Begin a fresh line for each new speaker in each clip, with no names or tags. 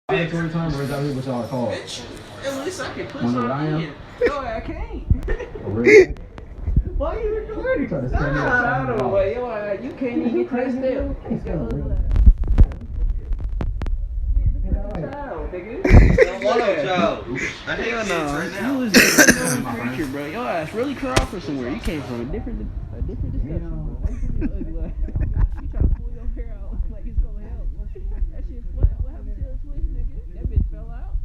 Mandatory time, or is that what y'all call?
Bitch, at least I can put
Wanna
something
lie?
in. No, I can't.
Really?
Why you recording?
Try to stand
Nah,
up.
out of the way. You can't even get that step. Child, nigga.
Don't want no child. I hate
Hell
kids
no.
right
You
now.
was a creature, bro. Your ass really cut off from somewhere. You came from a different discussion, bro. You trying to pull your hair out like it's gonna help. That shit flat. What happened to the switch, nigga? That bitch fell out.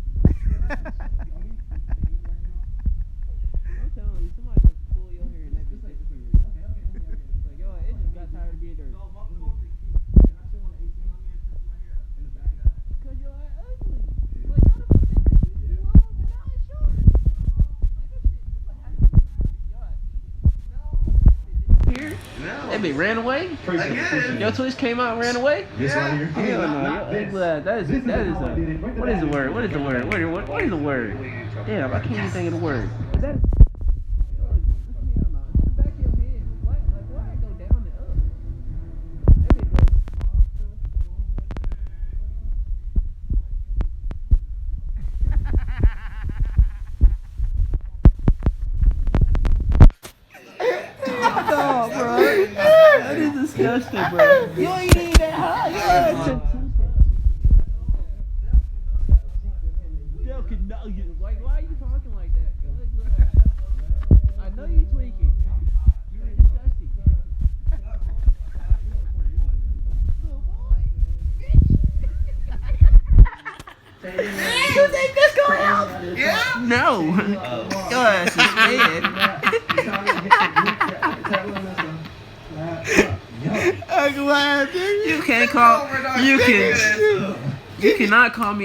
I'm telling you, somebody just pull your hair and that bitch disappeared. Like, yo, it just got tired of being dirty. Cause your ass ugly. Like, how the fuck that bitch used to be long and now it's short? Like, that shit. What happened? Your ass eat it? Here?
No.
That bitch ran away?
Again.
Your twist came out and ran away?
This right here.
Hell no. That is a. What is the word? What is the word? What is the word? Damn, I can't even think of the word. Is that? Hell no. It's in the back of your head. Why it go down and up? That bitch goes. No, bro. That is disgusting, bro. You ain't even that high. You are like, why are you talking like that? I know you tweaking. You're disgusting. Little boy. You think this gonna help?
Yeah.
No. Your ass is dead. I'm glad. You can't call. You cannot call me.